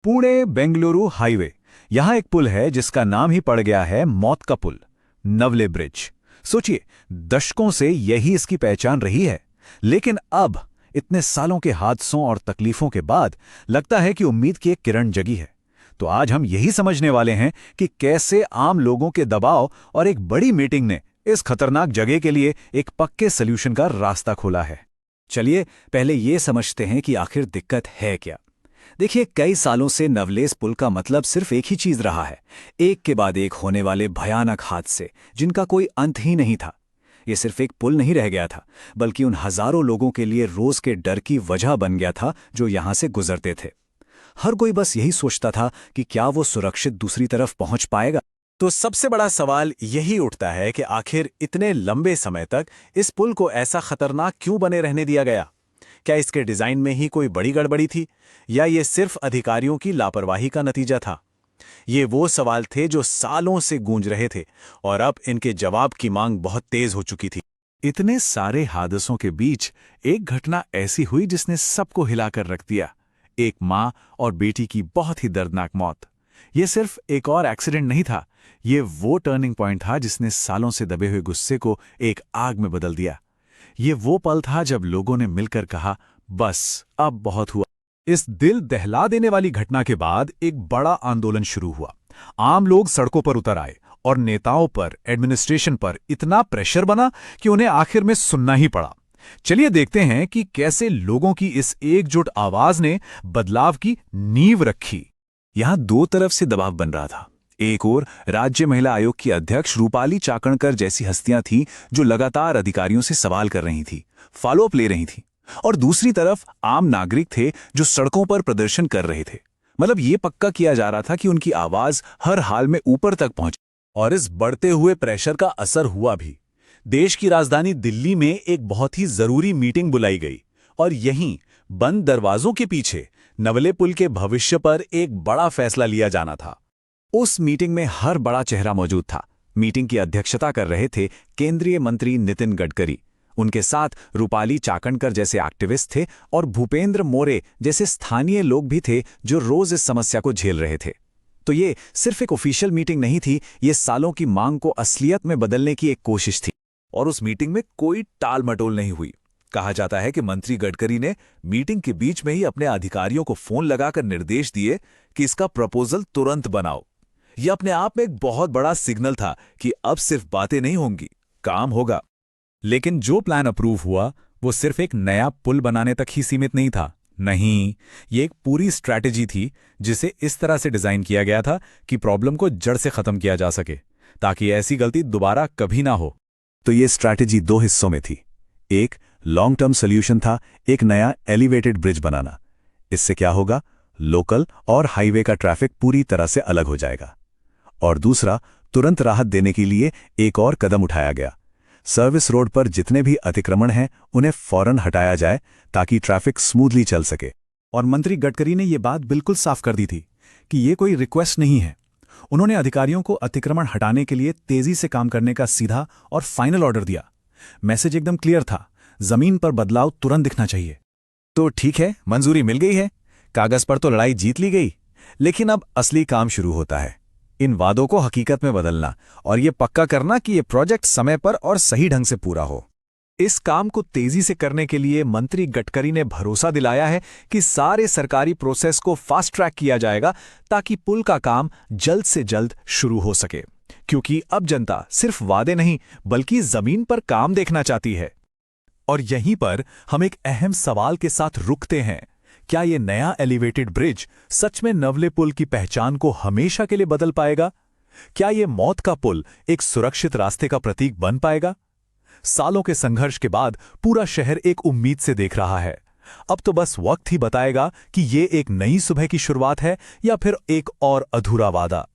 Pune Bengaluru highway. यहां एक पुल है जिसका नाम ही पड़ गया है मौत का पुल, नवले ब्रिज। सोचिए, दशकों से यही इसकी पहचान रही है। लेकिन अब इतने सालों के हादसों और तकलीफों के बाद लगता है कि उम्मीद की एक किरण जगी है। तो आज हम यही समझने वाले हैं कि कैसे आम लोगों के दबाव और एक बड़ी मीटिंग ने इस खतरनाक जगह के लिए एक पक्के सल्यूशन का रास्ता खोला है। चलिए पहले ये समझते हैं कि आखिर दिक्कत है क्या। देखिए, कई सालों से नवलेस पुल का मतलब सिर्फ एक ही चीज रहा है, एक के बाद एक होने वाले भयानक हादसे जिनका कोई अंत ही नहीं था। ये सिर्फ एक पुल नहीं रह गया था, बल्कि उन हजारों लोगों के लिए रोज के डर की वजह बन गया था जो यहां से गुजरते थे। हर कोई बस यही सोचता था कि क्या वो सुरक्षित दूसरी तरफ पहुंच पाएगा। तो सबसे बड़ा सवाल यही उठता है कि आखिर इतने लंबे समय तक इस पुल को ऐसा खतरनाक क्यों बने रहने दिया गया? क्या इसके डिजाइन में ही कोई बड़ी गड़बड़ी थी, या ये सिर्फ अधिकारियों की लापरवाही का नतीजा था? ये वो सवाल थे जो सालों से गूंज रहे थे और अब इनके जवाब की मांग बहुत तेज हो चुकी थी। इतने सारे हादसों के बीच एक घटना ऐसी हुई जिसने सबको हिलाकर रख दिया। एक मां और बेटी की बहुत ही दर्दनाक मौत। यह सिर्फ एक और एक्सीडेंट नहीं था, ये वो टर्निंग पॉइंट था जिसने सालों से दबे हुए गुस्से को एक आग में बदल दिया। ये वो पल था जब लोगों ने मिलकर कहा, बस अब बहुत हुआ। इस दिल दहला देने वाली घटना के बाद एक बड़ा आंदोलन शुरू हुआ। आम लोग सड़कों पर उतर आए और नेताओं पर, एडमिनिस्ट्रेशन पर इतना प्रेशर बना कि उन्हें आखिर में सुनना ही पड़ा। चलिए देखते हैं कि कैसे लोगों की इस एकजुट आवाज ने बदलाव की नींव रखी। यहां दो तरफ से दबाव बन रहा था। एक ओर राज्य महिला आयोग की अध्यक्ष रूपाली चाकणकर जैसी हस्तियां थीं जो लगातार अधिकारियों से सवाल कर रही थीं, फॉलोअप ले रही थीं। और दूसरी तरफ आम नागरिक थे जो सड़कों पर प्रदर्शन कर रहे थे। मतलब ये पक्का किया जा रहा था कि उनकी आवाज हर हाल में ऊपर तक पहुंचे। और इस बढ़ते हुए प्रेशर का असर हुआ भी। देश की राजधानी दिल्ली में एक बहुत ही जरूरी मीटिंग बुलाई गई और यहीं बंद दरवाजों के पीछे नवले पुल के भविष्य पर एक बड़ा फैसला लिया जाना था। उस मीटिंग में हर बड़ा चेहरा मौजूद था। मीटिंग की अध्यक्षता कर रहे थे केंद्रीय मंत्री नितिन गडकरी। उनके साथ रूपाली चाकणकर जैसे एक्टिविस्ट थे और भूपेंद्र मोरे जैसे स्थानीय लोग भी थे जो रोज इस समस्या को झेल रहे थे। तो ये सिर्फ एक ऑफिशियल मीटिंग नहीं थी, ये सालों की मांग को असलियत में बदलने की एक कोशिश थी। और उस मीटिंग में कोई टाल मटोल नहीं हुई। कहा जाता है कि मंत्री गडकरी ने मीटिंग के बीच में ही अपने अधिकारियों को फोन लगाकर निर्देश दिए कि इसका प्रपोजल तुरंत बनाओ। यह अपने आप में एक बहुत बड़ा सिग्नल था कि अब सिर्फ बातें नहीं होंगी, काम होगा। लेकिन जो प्लान अप्रूव हुआ वो सिर्फ एक नया पुल बनाने तक ही सीमित नहीं था। नहीं, ये एक पूरी स्ट्रैटेजी थी जिसे इस तरह से डिजाइन किया गया था कि प्रॉब्लम को जड़ से खत्म किया जा सके, ताकि ऐसी गलती दोबारा कभी ना हो। तो ये स्ट्रैटेजी दो हिस्सों में थी। एक लॉन्ग टर्म सॉल्यूशन था, एक नया एलिवेटेड ब्रिज बनाना। इससे क्या होगा, लोकल और हाईवे का ट्रैफिक पूरी तरह से अलग हो जाएगा। और दूसरा, तुरंत राहत देने के लिए एक और कदम उठाया गया। सर्विस रोड पर जितने भी अतिक्रमण हैं उन्हें फौरन हटाया जाए ताकि ट्रैफिक स्मूथली चल सके। और मंत्री गडकरी ने यह बात बिल्कुल साफ कर दी थी कि यह कोई रिक्वेस्ट नहीं है। उन्होंने अधिकारियों को अतिक्रमण हटाने के लिए तेजी से काम करने का सीधा और फाइनल ऑर्डर दिया। मैसेज एकदम क्लियर था, जमीन पर बदलाव तुरंत दिखना चाहिए। तो ठीक है, मंजूरी मिल गई है, कागज पर तो लड़ाई जीत ली गई, लेकिन अब असली काम शुरू होता है। इन वादों को हकीकत में बदलना और ये पक्का करना कि ये प्रोजेक्ट समय पर और सही ढंग से पूरा हो। इस काम को तेजी से करने के लिए मंत्री गडकरी ने भरोसा दिलाया है कि सारे सरकारी प्रोसेस को फास्ट ट्रैक किया जाएगा ताकि पुल का काम जल्द से जल्द शुरू हो सके। क्योंकि अब जनता सिर्फ वादे नहीं बल्कि जमीन पर काम देखना चाहती है। और यहीं पर हम एक अहम सवाल के साथ रुकते हैं। क्या ये नया एलिवेटेड ब्रिज सच में नवले पुल की पहचान को हमेशा के लिए बदल पाएगा? क्या ये मौत का पुल एक सुरक्षित रास्ते का प्रतीक बन पाएगा? सालों के संघर्ष के बाद पूरा शहर एक उम्मीद से देख रहा है। अब तो बस वक्त ही बताएगा कि ये एक नई सुबह की शुरुआत है या फिर एक और अधूरा वादा।